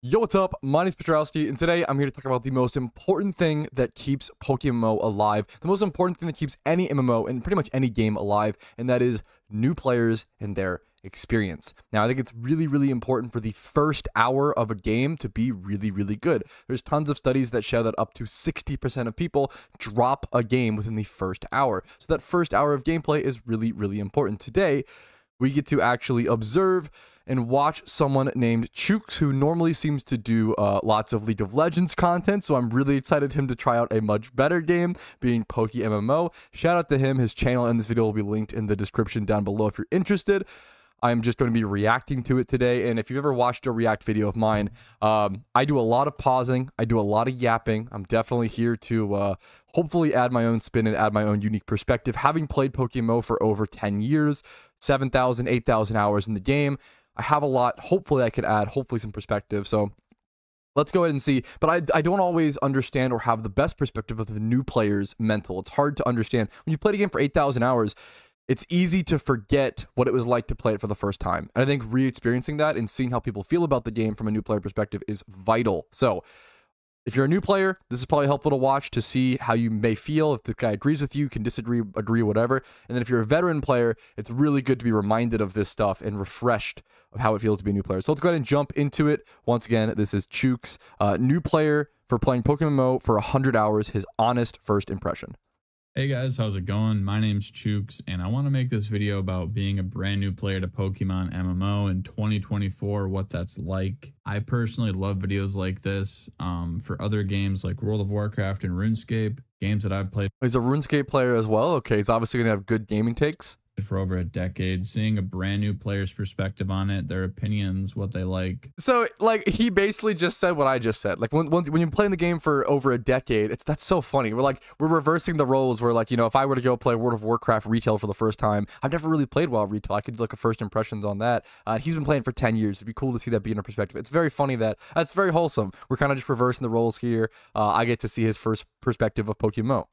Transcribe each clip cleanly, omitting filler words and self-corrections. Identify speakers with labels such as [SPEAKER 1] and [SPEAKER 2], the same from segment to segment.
[SPEAKER 1] Yo, what's up? My name's Patrouski, and today I'm here to talk about the most important thing that keeps PokeMMO alive, the most important thing that keeps any MMO and pretty much any game alive, and that is new players and their experience. Now, I think it's really important for the first hour of a game to be really good. There's tons of studies that show that up to 60% of people drop a game within the first hour. So that first hour of gameplay is really important. Today, we get to actually observe and watch someone named Chooks, who normally seems to do lots of League of Legends content, so I'm really excited him to try out a much better game, being PokeMMO. Shout out to him. His channel and this video will be linked in the description down below if you're interested. I'm just going to be reacting to it today, and if you've ever watched a react video of mine, I do a lot of pausing, I do a lot of yapping. I'm definitely here to hopefully add my own spin and add my own unique perspective. Having played PokeMMO for over 10 years, 7,000, 8,000 hours in the game, I have a lot. Hopefully I could add some perspective. So let's go ahead and see. But I don't always understand or have the best perspective of the new player's mental. It's hard to understand. When you played a game for 8,000 hours, it's easy to forget what it was like to play it for the first time. And I think re-experiencing that and seeing how people feel about the game from a new player perspective is vital. So if you're a new player, this is probably helpful to watch to see how you may feel. If the guy agrees with you, can disagree, agree, whatever. And then if you're a veteran player, it's really good to be reminded of this stuff and refreshed of how it feels to be a new player. So let's go ahead and jump into it. Once again, this is Chooks, new player for playing PokeMMO for 100 hours, his honest first impression.
[SPEAKER 2] Hey guys, how's it going? My name's Chooks, and I want to make this video about being a brand new player to Pokemon MMO in 2024, what that's like. I personally love videos like this for other games like World of Warcraft and RuneScape, games that I've played.
[SPEAKER 1] He's a RuneScape player as well. Okay, he's obviously going to have good gaming takes
[SPEAKER 2] For over a decade, seeing a brand new player's perspective on it, their opinions, what they like.
[SPEAKER 1] So like he basically just said what I just said. Like when you're playing the game for over a decade, that's so funny. We're reversing the roles where, like, you know, if I were to go play World of Warcraft retail for the first time, I've never really played WoW retail. I could look at first impressions on that. He's been playing for 10 years. It'd be cool to see that be in a perspective. It's very funny that's very wholesome. We're kind of just reversing the roles here. I get to see his first perspective of Pokemon.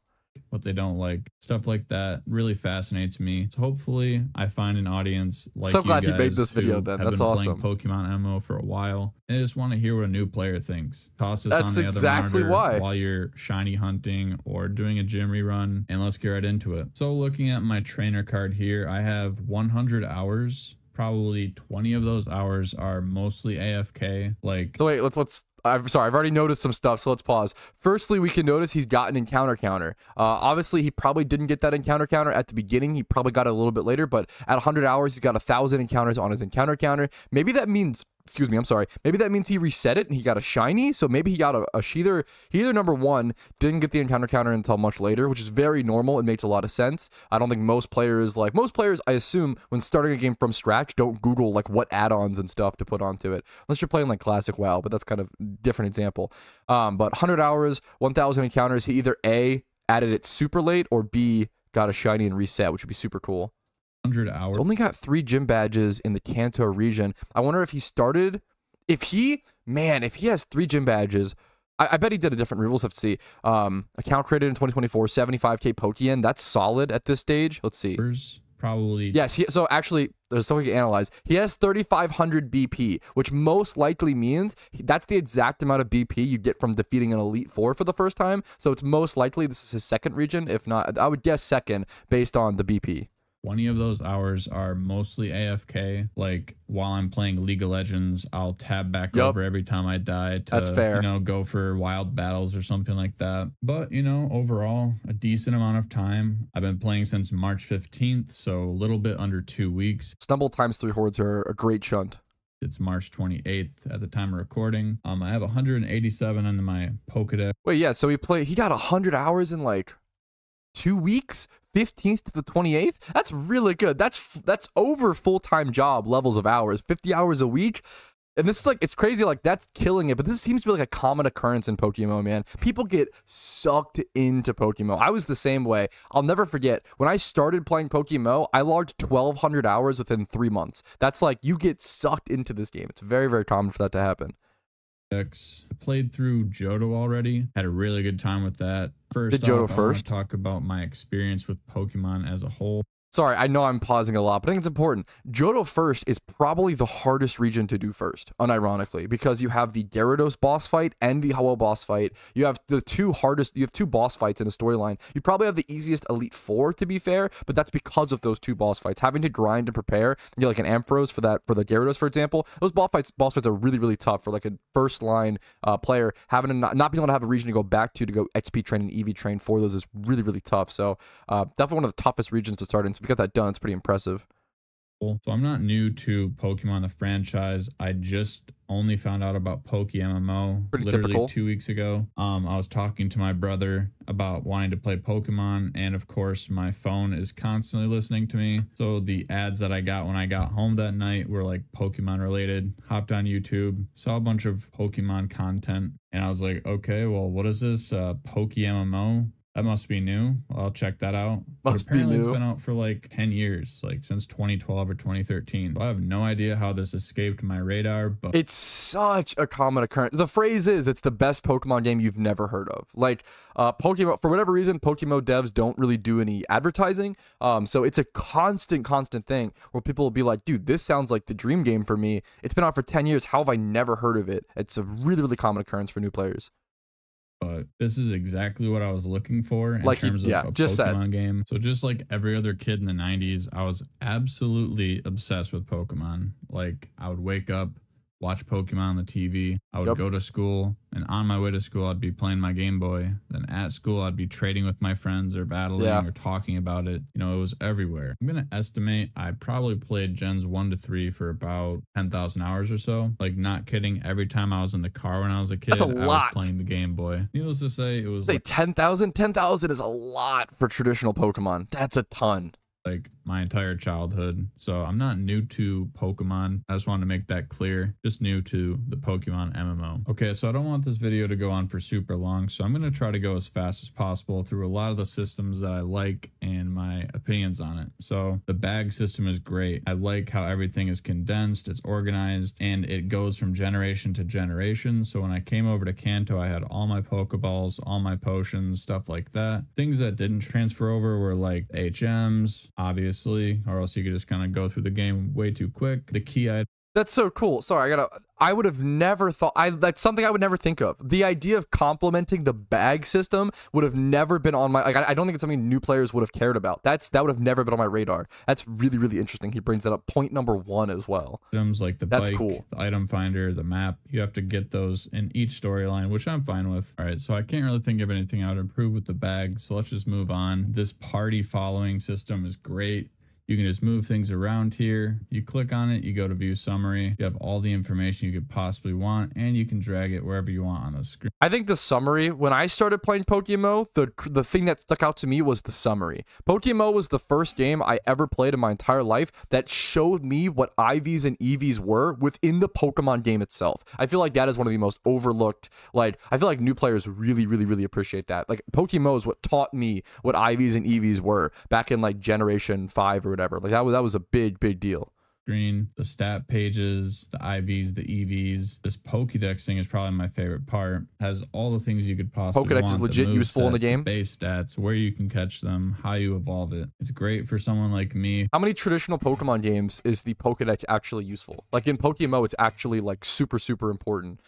[SPEAKER 2] What they don't like, stuff like that really fascinates me. So hopefully I find an audience like
[SPEAKER 1] so glad
[SPEAKER 2] you guys
[SPEAKER 1] you made this video then.
[SPEAKER 2] Have
[SPEAKER 1] That's
[SPEAKER 2] been
[SPEAKER 1] awesome.
[SPEAKER 2] Playing Pokemon MMO for a while, and I just want to hear what a new player thinks. Toss this
[SPEAKER 1] That's
[SPEAKER 2] on the
[SPEAKER 1] exactly
[SPEAKER 2] other
[SPEAKER 1] why.
[SPEAKER 2] monitor while you're shiny hunting or doing a gym rerun, and let's get right into it. So looking at my trainer card here, I have 100 hours. Probably 20 of those hours are mostly AFK.
[SPEAKER 1] So wait, I'm sorry, I've already noticed some stuff, so let's pause. Firstly, we can notice he's got an encounter counter. Obviously, he probably didn't get that encounter counter at the beginning. He probably got it a little bit later, but at 100 hours, he's got 1,000 encounters on his encounter counter. Maybe that means, excuse me, I'm sorry. Maybe that means he reset it and he got a shiny, so maybe he got a Sheether. He either, number one, didn't get the encounter counter until much later, which is very normal. It makes a lot of sense. I don't think most players, I assume, when starting a game from scratch, don't Google, like, what add-ons and stuff to put onto it. Unless you're playing, like, classic WoW, but that's kind of different example. But 100 hours, 1,000 encounters, he either A, added it super late, or B, got a shiny and reset, which would be super cool.
[SPEAKER 2] 100 hours.
[SPEAKER 1] He's only got 3 gym badges in the Kanto region. I wonder if he started, if he has 3 gym badges, I bet he did a different rule. We'll have to see. Account created in 2024, 75k Pokeyen. That's solid at this stage. Let's see.
[SPEAKER 2] Probably.
[SPEAKER 1] Yes, so actually, there's something to analyze. He has 3,500 BP, which most likely means that's the exact amount of BP you get from defeating an Elite Four for the first time. So it's most likely this is his second region. If not, I would guess second based on the BP.
[SPEAKER 2] 20 of those hours are mostly AFK. Like, while I'm playing League of Legends, I'll tab back over every time I die to,
[SPEAKER 1] that's fair,
[SPEAKER 2] you know, go for wild battles or something like that. But, you know, overall, a decent amount of time. I've been playing since March 15th, so a little bit under 2 weeks.
[SPEAKER 1] Stumble times 3 hordes are a great shunt.
[SPEAKER 2] It's March 28th at the time of recording. I have 187 into my Pokedex.
[SPEAKER 1] Wait, yeah, so he got 100 hours in like 2 weeks, 15th to the 28th. That's really good. That's over full-time job levels of hours, 50 hours a week. And this is like, it's crazy, like that's killing it, but this seems to be like a common occurrence in Pokemon, man. People get sucked into Pokemon. I was the same way. I'll never forget when I started playing Pokemon, I logged 1,200 hours within 3 months. That's like, you get sucked into this game. It's very common for that to happen.
[SPEAKER 2] Played through Johto already. Had a really good time with that. First
[SPEAKER 1] Did Johto
[SPEAKER 2] off, I want to talk about my experience with Pokemon as a whole.
[SPEAKER 1] Sorry, I know I'm pausing a lot, but I think it's important. Johto first is probably the hardest region to do first, unironically, because you have the Gyarados boss fight and the Ho-Oh boss fight. You have the two boss fights in a storyline. You probably have the easiest Elite Four, to be fair, but that's because of those two boss fights. Having to grind and prepare, and get like an Ampharos for the Gyarados, for example, those boss fights are really, really tough for like a first line player. Having to not being able to have a region to go back to go XP train and EV train for those is really, really tough. So definitely one of the toughest regions to start in. So we got that done. It's pretty impressive.
[SPEAKER 2] So I'm not new to Pokemon the franchise. I just only found out about PokeMMO literally
[SPEAKER 1] typical.
[SPEAKER 2] 2 weeks ago. I was talking to my brother about wanting to play Pokemon, and of course my phone is constantly listening to me. So the ads that I got when I got home that night were like Pokemon related. Hopped on YouTube, saw a bunch of Pokemon content, and I was like, okay, well, what is this? PokeMMO? That must be new. I'll check that out. But apparently it's been out for like 10 years, like since 2012 or 2013. I have no idea how this escaped my radar, but
[SPEAKER 1] it's such a common occurrence. The phrase is, it's the best Pokemon game you've never heard of. Like, Pokemon, for whatever reason, PokeMMO devs don't really do any advertising. So it's a constant thing where people will be like, dude, this sounds like the dream game for me. It's been out for 10 years. How have I never heard of it? It's a really, really common occurrence for new players.
[SPEAKER 2] But this is exactly what I was looking for in terms of a Pokemon game. So just like every other kid in the 90s, I was absolutely obsessed with Pokemon. Like I would wake up, watch Pokemon on the TV. I would go to school, and on my way to school, I'd be playing my Game Boy. Then at school, I'd be trading with my friends or battling or talking about it. You know, it was everywhere. I'm going to estimate I probably played Gens 1 to 3 for about 10,000 hours or so. Like, not kidding. Every time I was in the car when I was a kid, I was playing the Game Boy. Needless to say, it was like
[SPEAKER 1] 10,000? 10,000 is a lot for traditional Pokemon. That's a ton.
[SPEAKER 2] Like my entire childhood. So I'm not new to Pokemon. I just wanted to make that clear. Just new to the Pokemon MMO. Okay, so I don't want this video to go on for super long, so I'm going to try to go as fast as possible through a lot of the systems that I like and my opinions on it. So the bag system is great. I like how everything is condensed, it's organized, and it goes from generation to generation. So when I came over to Kanto, I had all my Pokeballs, all my potions, stuff like that. Things that didn't transfer over were like HMs, obviously, or else you could just kind of go through the game way too quick. The key item.
[SPEAKER 1] That's so cool. Sorry, I would have never thought, that's something I would never think of. The idea of complementing the bag system would have never been on my, like, I don't think it's something new players would have cared about. That would have never been on my radar. That's really, really interesting. He brings that up. Point number 1 as well.
[SPEAKER 2] Items like the bike, the item finder, the map, you have to get those in each storyline, which I'm fine with. All right, so I can't really think of anything I would improve with the bag, so let's just move on. This party following system is great. You can just move things around here. You click on it, you go to view summary. You have all the information you could possibly want, and you can drag it wherever you want on the screen. I
[SPEAKER 1] think the summary, when I started playing PokeMMO, the thing that stuck out to me was the summary. PokeMMO was the first game I ever played in my entire life that showed me what IVs and EVs were within the Pokemon game itself. I feel like that is one of the most overlooked, like, I feel like new players really, really, really appreciate that. Like, PokeMMO is what taught me what IVs and EVs were back in, like, Generation 5 or whatever. Like, that was a big deal.
[SPEAKER 2] Screen, the stat pages, the IVs, the EVs. This Pokédex thing is probably my favorite part. Has all the things you could possibly want.
[SPEAKER 1] Pokédex is legit useful in the game.
[SPEAKER 2] The base stats, where you can catch them, how you evolve it. It's great for someone like me.
[SPEAKER 1] How many traditional Pokemon games is the Pokédex actually useful? Like in PokeMMO, it's actually like super important.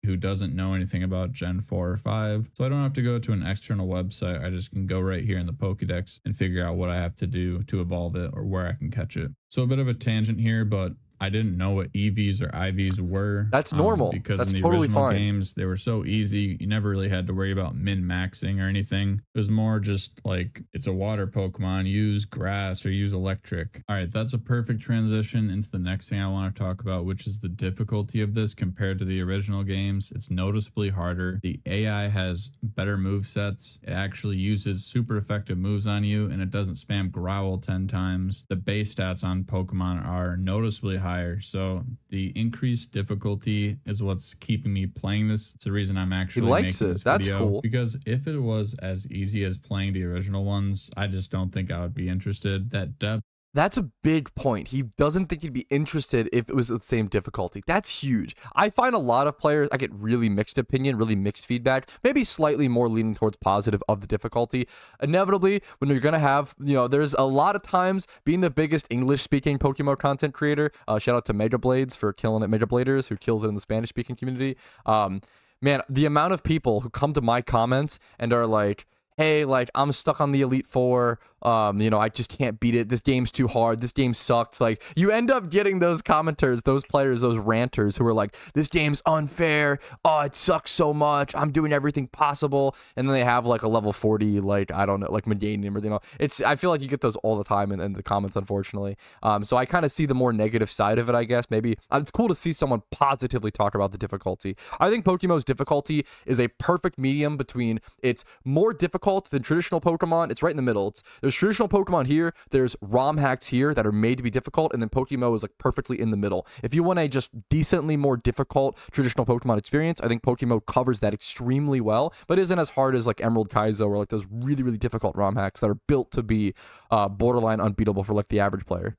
[SPEAKER 2] Who doesn't know anything about Gen 4 or 5. So I don't have to go to an external website. I just can go right here in the Pokédex and figure out what I have to do to evolve it or where I can catch it. So a bit of a tangent here, but I didn't know what EVs or IVs were.
[SPEAKER 1] That's normal.
[SPEAKER 2] Because
[SPEAKER 1] that's
[SPEAKER 2] in the
[SPEAKER 1] totally
[SPEAKER 2] original
[SPEAKER 1] fine.
[SPEAKER 2] Games, they were so easy. You never really had to worry about min-maxing or anything. It was more just like, it's a water Pokemon, use grass or use electric. All right, that's a perfect transition into the next thing I want to talk about, which is the difficulty of this compared to the original games. It's noticeably harder. The AI has better move sets. It actually uses super effective moves on you, and it doesn't spam growl 10 times. The base stats on Pokemon are noticeably higher. So the increased difficulty is what's keeping me playing this. It's the reason I'm actually making this video.
[SPEAKER 1] That's cool.
[SPEAKER 2] Because if it was as easy as playing the original ones, I just don't think I would be interested. That depth
[SPEAKER 1] That's a big point. He doesn't think he'd be interested if it was the same difficulty. That's huge. I find a lot of players, I get really mixed opinion, really mixed feedback, maybe slightly more leaning towards positive of the difficulty. Inevitably, when you're going to have, there's a lot of times being the biggest English-speaking PokeMMO content creator, shout out to Mega Blades for killing it, Mega Bladers, who kills it in the Spanish-speaking community. Man, the amount of people who come to my comments and are like, hey, like, I'm stuck on the Elite Four. I just can't beat it. This game's too hard. This game sucks. Like, you end up getting those commenters, those players, those ranters who are like, this game's unfair. Oh, it sucks so much. I'm doing everything possible. And then they have like a level 40, like, I don't know, like Meganium or, I feel like you get those all the time in the comments, unfortunately. So I kind of see the more negative side of it, I guess. Maybe it's cool to see someone positively talk about the difficulty. I think PokeMMO's difficulty is a perfect medium between it's more difficult than traditional Pokemon. It's right in the middle. There's traditional Pokemon here, there's ROM hacks here that are made to be difficult, and then PokeMMO is like perfectly in the middle. If you want a just decently more difficult traditional Pokemon experience, I think PokeMMO covers that extremely well, but isn't as hard as like Emerald Kaizo or like those really, really difficult ROM hacks that are built to be borderline unbeatable for like the average player.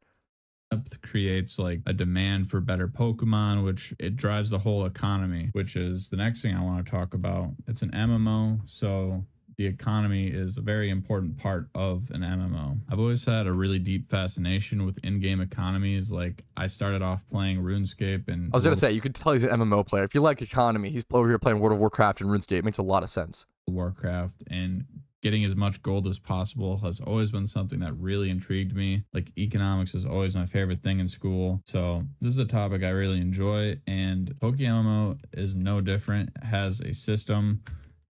[SPEAKER 2] Creates like a demand for better Pokemon, which it drives the whole economy, which is the next thing I want to talk about. It's an MMO, so the economy is a very important part of an MMO. I've always had a really deep fascination with in-game economies. Like, I started off playing RuneScape, and
[SPEAKER 1] I was gonna say, you could tell he's an MMO player. If you like economy, he's over here playing World of Warcraft and RuneScape. It makes a lot of sense.
[SPEAKER 2] Warcraft, and getting as much gold as possible has always been something that really intrigued me. Like, economics is always my favorite thing in school. So this is a topic I really enjoy, and PokeMMO is no different. It has a system.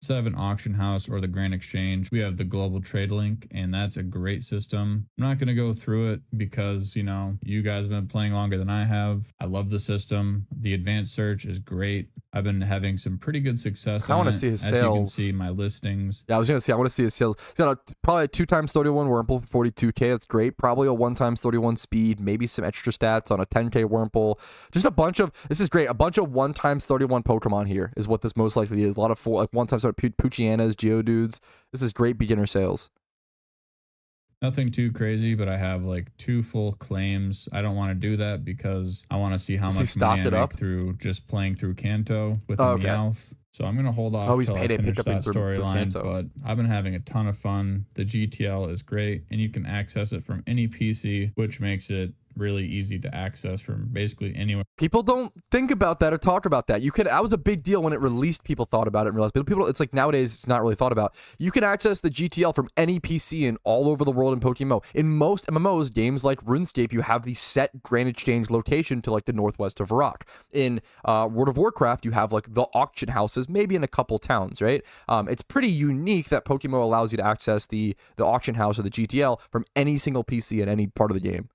[SPEAKER 2] Instead of an auction house or the Grand Exchange, we have the Global Trade Link, and that's a great system. I'm not going to go through it because, you guys have been playing longer than I have. I love the system. The advanced search is great. I've been having some pretty good success.
[SPEAKER 1] I want to see his sales.
[SPEAKER 2] As you can see, my listings.
[SPEAKER 1] Yeah, I was going to say, I want to see his sales. He's got probably a 2x31 Wurmple for 42k. That's great. Probably a 1x31 speed, maybe some extra stats on a 10k Wurmple. Just a bunch of, this is great, a bunch of 1x31 Pokemon here is what this most likely is. A lot of 1x Poochyenas, Geodudes. This is great beginner sales.
[SPEAKER 2] Nothing too crazy, but I have like 2 full claims. I don't want to do that because I want to see how much money I make through just playing through Kanto with a Meowth. So I'm going to hold off until I finish that storyline, but I've been having a ton of fun. The GTL is great, and you can access it from any PC, which makes it really easy to access from basically anywhere.
[SPEAKER 1] People don't think about that or talk about that. That was a big deal when it released. People thought about it and realized, but people, it's like nowadays it's not really thought about. You can access the GTL from any PC and all over the world in PokeMMO. In most MMOs, games like RuneScape, you have the set Grand Exchange location to like the northwest of Iraq. In World of Warcraft, you have like the auction houses, maybe in a couple towns, right? It's pretty unique that PokeMMO allows you to access the auction house or the GTL from any single PC in any part of the game.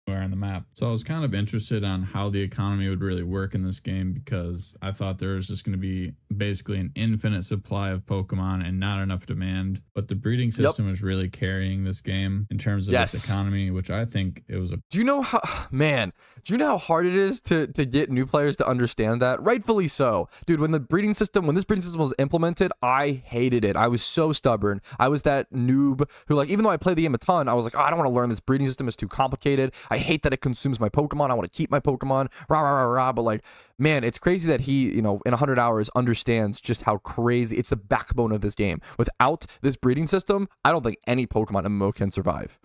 [SPEAKER 2] On the map. So I was kind of interested on how the economy would really work in this game because I thought there was just going to be basically an infinite supply of Pokemon and not enough demand. But the breeding system is really carrying this game in terms of its economy, which I think it was a... Do you know how hard it is to get new players to understand that? Rightfully so. Dude, when this breeding system was implemented, I hated it. I was so stubborn. I was that noob who, like, even though I played the game a ton, I was like, oh, I don't want to learn this breeding system. It's too complicated. I hate that it consumes my Pokemon. I want to keep my Pokemon. Rah, rah, rah, rah. But like, man, it's crazy that he, in 100 hours understands just how crazy. It's the backbone of this game. Without this breeding system, I don't think any Pokemon MMO can survive.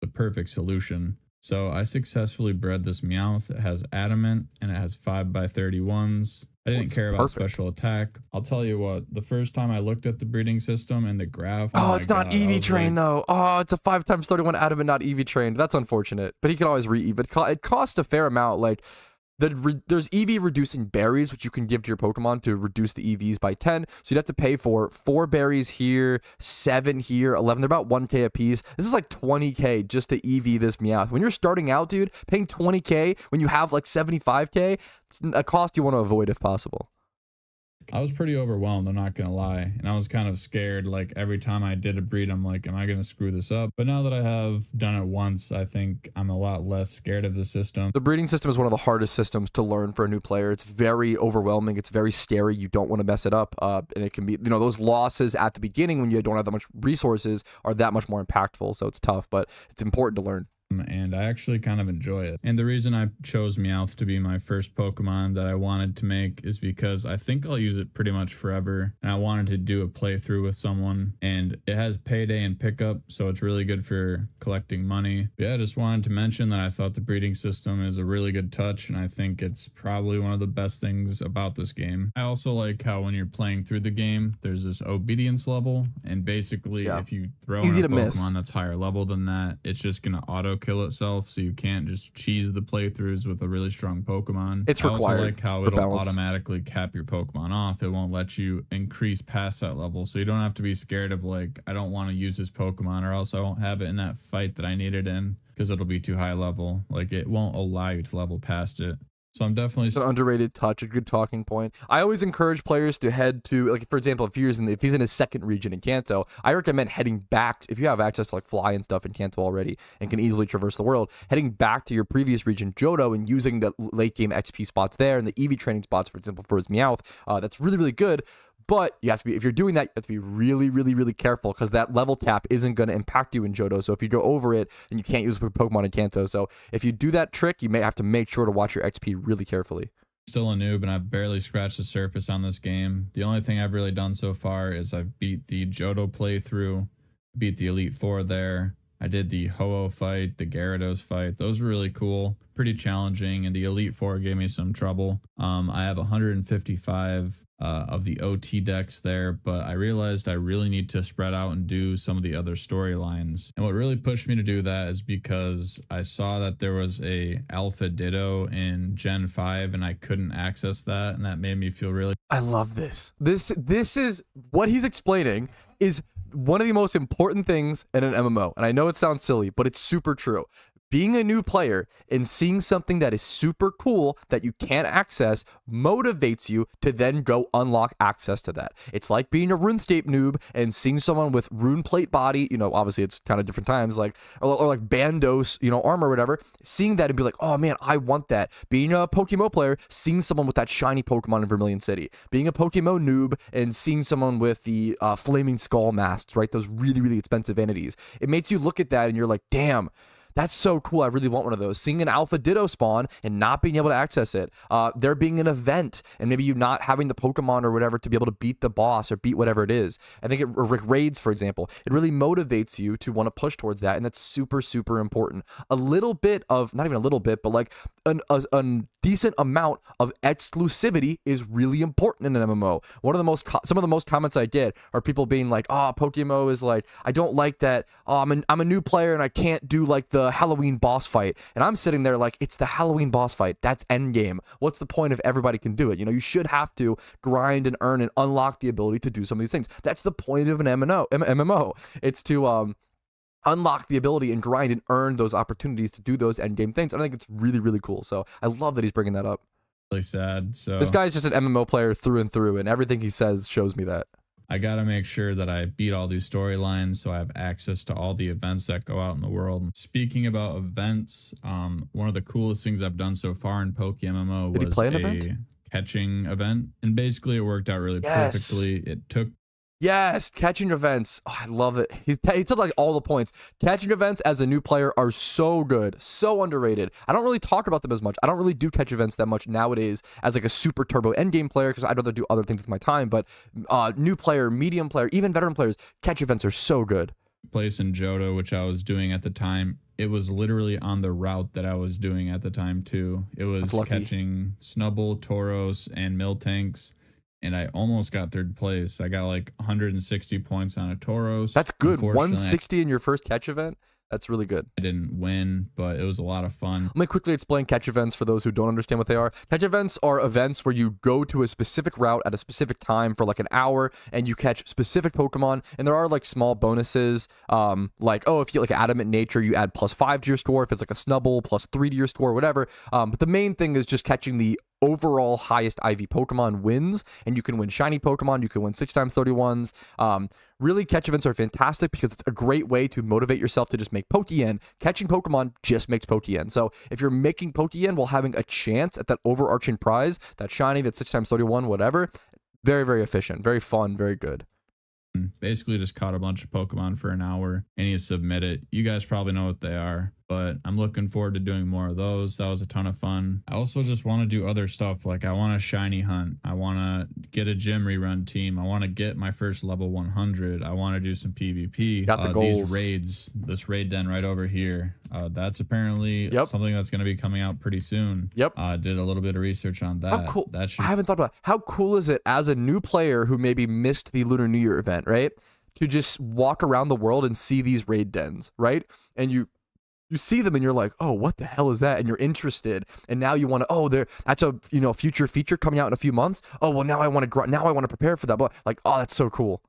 [SPEAKER 2] The perfect solution. So I successfully bred this Meowth. It has Adamant and it has 5x31s. I didn't care about special attack. I'll tell you what, the first time I looked at the breeding system and the graph.
[SPEAKER 1] Oh, it's not EV trained though. Oh, it's a 5x31 Adamant, not EV trained. That's unfortunate. But he could always re-EV. It costs a fair amount. Like, there's EV reducing berries, which you can give to your Pokemon to reduce the EVs by 10. So you'd have to pay for 4 berries here, 7 here, 11. They're about 1k a piece. This is like 20k just to EV this Meowth. When you're starting out, dude, paying 20k when you have like 75k, it's a cost you want to avoid if possible.
[SPEAKER 2] I was pretty overwhelmed, I'm not going to lie. And I was kind of scared. Like, every time I did a breed, I'm like, am I going to screw this up? But now that I have done it once, I think I'm a lot less scared of the system.
[SPEAKER 1] The breeding system is one of the hardest systems to learn for a new player. It's very overwhelming. It's very scary. You don't want to mess it up. And it can be, those losses at the beginning when you don't have that much resources are that much more impactful. So it's tough, but it's important to learn.
[SPEAKER 2] and I actually kind of enjoy it. And the reason I chose Meowth to be my first Pokemon that I wanted to make is because I think I'll use it pretty much forever, and I wanted to do a playthrough with someone, and it has payday and pickup, so it's really good for collecting money. But yeah, I just wanted to mention that I thought the breeding system is a really good touch, and I think it's probably one of the best things about this game. I also like how when you're playing through the game, there's this obedience level, and basically if you throw in a Pokemon that's higher level than that, it's just gonna auto kill itself, so you can't just cheese the playthroughs with a really strong Pokemon.
[SPEAKER 1] It's required.
[SPEAKER 2] I also like how it'll automatically cap your Pokemon off. It won't let you increase past that level, so you don't have to be scared of like, I don't want to use this Pokemon or else I won't have it in that fight that I need it in because it'll be too high level. Like, it won't allow you to level past it. So I'm definitely...
[SPEAKER 1] It's an underrated touch, a good talking point. I always encourage players to head to, like, for example, if he's in his second region in Kanto, I recommend heading back, if you have access to, like, fly and stuff in Kanto already and can easily traverse the world, heading back to your previous region, Johto, and using the late game XP spots there and the EV training spots, for example, for his Meowth. That's really, really good. But you have to be, if you're doing that, you have to be really, really, really careful because that level cap isn't going to impact you in Johto. So if you go over it, then you can't use Pokemon in Kanto. So if you do that trick, you may have to make sure to watch your XP really carefully.
[SPEAKER 2] Still a noob, and I've barely scratched the surface on this game. The only thing I've really done so far is I've beat the Johto playthrough, beat the Elite Four there. I did the Ho-Oh fight, the Gyarados fight. Those were really cool, pretty challenging, and the Elite Four gave me some trouble. I have 155 of the OT decks there, but I realized I really need to spread out and do some of the other storylines. And what really pushed me to do that is because I saw that there was a Alpha Ditto in Gen 5 and I couldn't access that, and that made me feel really...
[SPEAKER 1] I love this. This is what he's explaining is one of the most important things in an MMO. And I know it sounds silly, but it's super true. Being a new player and seeing something that is super cool that you can't access motivates you to then go unlock access to that. It's like being a RuneScape noob and seeing someone with rune plate body, you know, obviously it's kind of different times, like, or like Bandos, you know, armor or whatever, seeing that and be like, oh man, I want that. Being a PokeMMO player, seeing someone with that shiny Pokemon in Vermilion City. Being a PokeMMO noob and seeing someone with the Flaming Skull masks, right? Those really, really expensive entities. It makes you look at that and you're like, damn, that's so cool. I really want one of those. Seeing an Alpha Ditto spawn and not being able to access it. There being an event and maybe you not having the Pokemon or whatever to be able to beat the boss or beat whatever it is. I think raids, for example, it really motivates you to want to push towards that. And that's super, super important. A little bit of, not even a little bit, but like a decent amount of exclusivity is really important in an MMO. Some of the most comments I get are people being like, oh, PokeMMO is like, I don't like that. Oh, I'm a new player and I can't do like the Halloween boss fight. And I'm sitting there like, it's the Halloween boss fight. That's endgame. What's the point if everybody can do it? You know, you should have to grind and earn and unlock the ability to do some of these things. That's the point of an MMO. It's to unlock the ability and grind and earn those opportunities to do those endgame things. I think it's really, really cool. So I love that he's bringing that up.
[SPEAKER 2] Really sad. So
[SPEAKER 1] this guy's just an MMO player through and through, and everything he says shows me that.
[SPEAKER 2] I got to make sure that I beat all these storylines so I have access to all the events that go out in the world. Speaking about events, one of the coolest things I've done so far in PokeMMO was a catching event. And basically it worked out really perfectly. It took...
[SPEAKER 1] Yes, catching events. Oh, I love it. He said like all the points. Catching events as a new player are so good, so underrated. I don't really talk about them as much. I don't really do catch events that much nowadays as like a super turbo endgame player because I'd rather do other things with my time. But new player, medium player, even veteran players, catch events are so good.
[SPEAKER 2] Place in Johto, which I was doing at the time, it was literally on the route that I was doing at the time too. It was catching Snubbull, Tauros, and Miltanks. And I almost got third place. I got like 160 points on a Tauros.
[SPEAKER 1] That's good. 160 in your first catch event? That's really good.
[SPEAKER 2] I didn't win, but it was a lot of fun.
[SPEAKER 1] Let me quickly explain catch events for those who don't understand what they are. Catch events are events where you go to a specific route at a specific time for like an hour and you catch specific Pokemon. And there are like small bonuses, like, oh, if you get like Adamant Nature, you add +5 to your score. If it's like a Snubbull, +3 to your score, whatever. But the main thing is just catching the overall highest IV Pokemon wins, and you can win shiny Pokemon, you can win 6x31s. Really, catch events are fantastic because it's a great way to motivate yourself to just make Pokeyen. Catching Pokemon just makes Pokeyen. So if you're making Pokeyen while having a chance at that overarching prize, that shiny, that 6x31, whatever, very, very efficient, very fun, very good.
[SPEAKER 2] Basically just caught a bunch of Pokemon for an hour and you submit it. You guys probably know what they are. but I'm looking forward to doing more of those. That was a ton of fun. I also just want to do other stuff. Like I want a shiny hunt. I want to get a gym rerun team. I want to get my first level 100. I want to do some PvP.
[SPEAKER 1] Got the goals.
[SPEAKER 2] These raids, this raid den right over here. That's apparently something that's going to be coming out pretty soon.
[SPEAKER 1] Yep.
[SPEAKER 2] Did a little bit of research on that.
[SPEAKER 1] How cool. I haven't thought about it. How cool is it as a new player who maybe missed the Lunar New Year event, right? To just walk around the world and see these raid dens, right? And you see them and you're like, oh, what the hell is that? And you're interested, and now you want to, oh, that's a future feature coming out in a few months. Oh, well, now I want to prepare for that. But like, oh, that's so cool.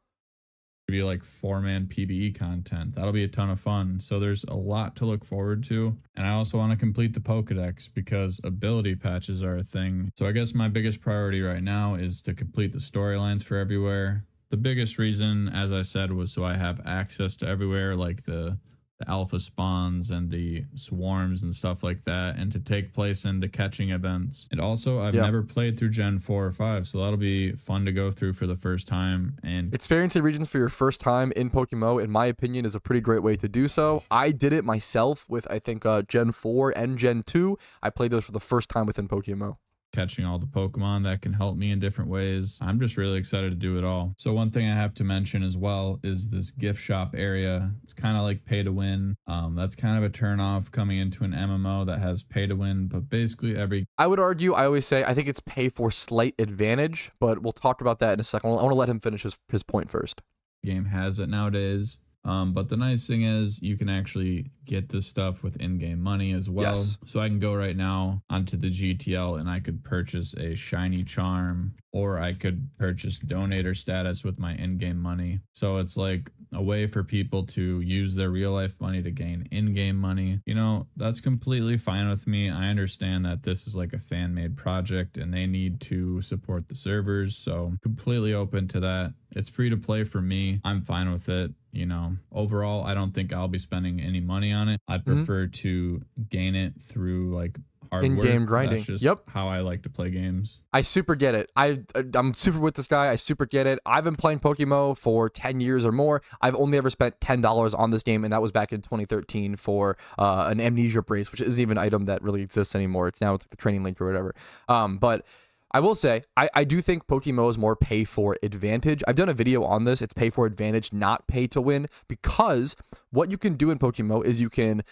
[SPEAKER 2] Be like 4-man PvE content. That'll be a ton of fun. So there's a lot to look forward to. And I also want to complete the Pokedex because ability patches are a thing. So I guess my biggest priority right now is to complete the storylines for everywhere. The biggest reason, as I said, was so I have access to everywhere, like the alpha spawns and the swarms and stuff like that, and to take place in the catching events. And also, I've never played through Gen 4 or 5, so that'll be fun to go through for the first time. And
[SPEAKER 1] experiencing regions for your first time in PokeMMO, in my opinion, is a pretty great way to do so. I did it myself with, I think, Gen 4 and Gen 2. I played those for the first time within PokeMMO.
[SPEAKER 2] Catching all the Pokemon that can help me in different ways. I'm just really excited to do it all. So one thing I have to mention as well is this gift shop area. It's kind of like pay to win. That's kind of a turn off coming into an MMO that has pay to win, but basically I would argue,
[SPEAKER 1] I always say, I think it's pay for slight advantage, but we'll talk about that in a second. I want to let him finish his point first.
[SPEAKER 2] Game has it nowadays. But the nice thing is you can actually get this stuff with in-game money as well.
[SPEAKER 1] Yes.
[SPEAKER 2] So I can go right now onto the GTL and I could purchase a shiny charm, or I could purchase donator status with my in-game money. So it's like a way for people to use their real life money to gain in-game money. You know, that's completely fine with me. I understand that this is like a fan-made project and they need to support the servers. So completely open to that. It's free to play for me. I'm fine with it. You know, overall, I don't think I'll be spending any money on it. I'd prefer to gain it through like hard
[SPEAKER 1] in-game grinding.
[SPEAKER 2] That's just how I like to play games.
[SPEAKER 1] I super get it. I'm super with this guy. I super get it. I've been playing PokeMMO for 10 years or more. I've only ever spent $10 on this game, and that was back in 2013 for an amnesia brace, which isn't even an item that really exists anymore. It's like the training link or whatever. But I will say, I do think PokeMMO is more pay for advantage. I've done a video on this. It's pay for advantage, not pay to win, because what you can do in PokeMMO is you can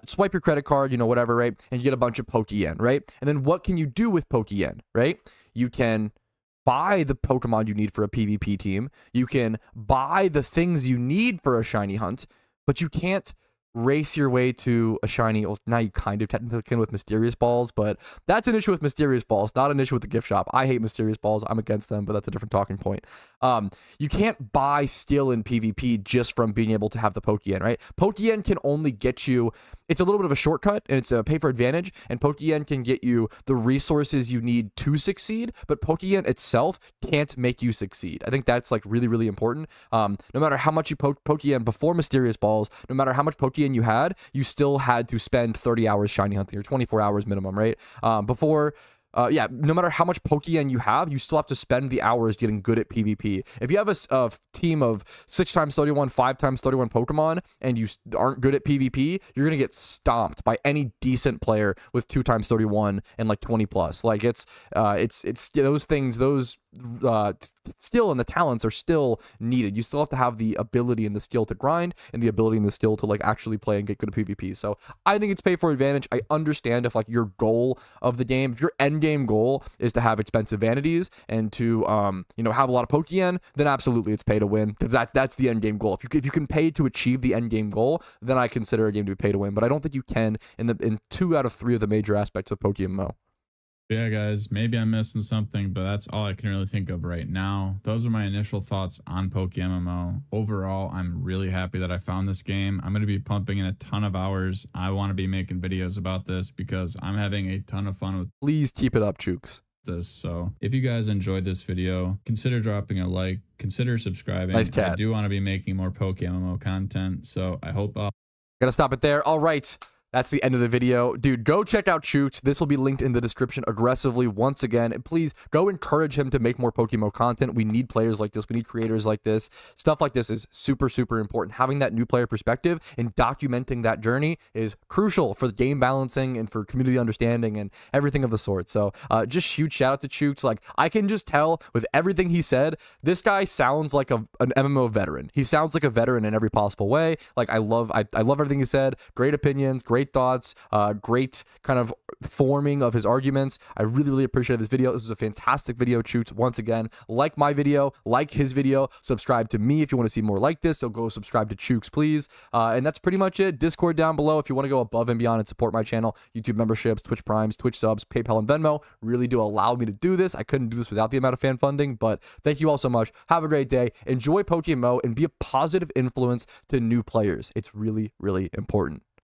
[SPEAKER 1] swipe your credit card, you know, whatever, right? And you get a bunch of Pokeyen, right? And then what can you do with Pokeyen, right? You can buy the Pokemon you need for a PvP team. You can buy the things you need for a shiny hunt, but you can't race your way to a shiny. Well, now you kind of technically can with mysterious balls, but that's an issue with mysterious balls, not an issue with the gift shop. I hate mysterious balls. I'm against them, but that's a different talking point. You can't buy skill in PvP just from being able to have the Pokeyen, right? Pokeyen can only get you, it's a little bit of a shortcut, and it's a pay for advantage, and Pokeyen can get you the resources you need to succeed, but Pokeyen itself can't make you succeed. I think that's like really, really important. No matter how much you Pokeyen before mysterious balls, no matter how much Pokeyen you had, you still had to spend 30 hours shiny hunting, or 24 hours minimum, right? No matter how much Pokeyen you have, you still have to spend the hours getting good at PvP. If you have a team of 6x31, 5x31 Pokemon, and you aren't good at PvP, you're gonna get stomped by any decent player with 2x31 and like 20 plus. Like it's those things, those skill and the talents are still needed. You still have to have the ability and the skill to grind, and the ability and the skill to like actually play and get good at PvP. So I think it's pay for advantage. I understand if like your goal of the game, if your end game goal is to have expensive vanities and to have a lot of Pokeyen, then absolutely it's pay to win, because that's the end game goal. If you can pay to achieve the end game goal, then I consider a game to be pay to win. But I don't think you can in 2 out of 3 of the major aspects of PokeMMO.
[SPEAKER 2] Yeah, guys, maybe I'm missing something, but that's all I can really think of right now. Those are my initial thoughts on PokeMMO. Overall, I'm really happy that I found this game. I'm going to be pumping in a ton of hours. I want to be making videos about this because I'm having a ton of fun with
[SPEAKER 1] Please keep it up, Chooks.
[SPEAKER 2] this. So if you guys enjoyed this video, consider dropping a like, consider subscribing.
[SPEAKER 1] Nice cat.
[SPEAKER 2] I do want to be making more PokeMMO content, so I hope
[SPEAKER 1] Gotta stop it there. All right. That's the end of the video. Dude, go check out Chooks. This will be linked in the description aggressively once again. And please go encourage him to make more PokeMMO content. We need players like this. We need creators like this. Stuff like this is super, super important. Having that new player perspective and documenting that journey is crucial for the game balancing and for community understanding and everything of the sort. So just huge shout out to Chooks. Like, I can just tell with everything he said, this guy sounds like an MMO veteran. He sounds like a veteran in every possible way. Like, I love everything he said. Great opinions, great thoughts, great kind of forming of his arguments. I really, really appreciated this video. This was a fantastic video, Chooks. Once again, like my video, like his video, subscribe to me if you want to see more like this. So go subscribe to Chooks, please. And that's pretty much it. Discord down below if you want to go above and beyond and support my channel. YouTube memberships, Twitch Primes, Twitch subs, PayPal, and Venmo really do allow me to do this. I couldn't do this without the amount of fan funding, but thank you all so much. Have a great day. Enjoy PokeMMO and be a positive influence to new players. It's really, really important.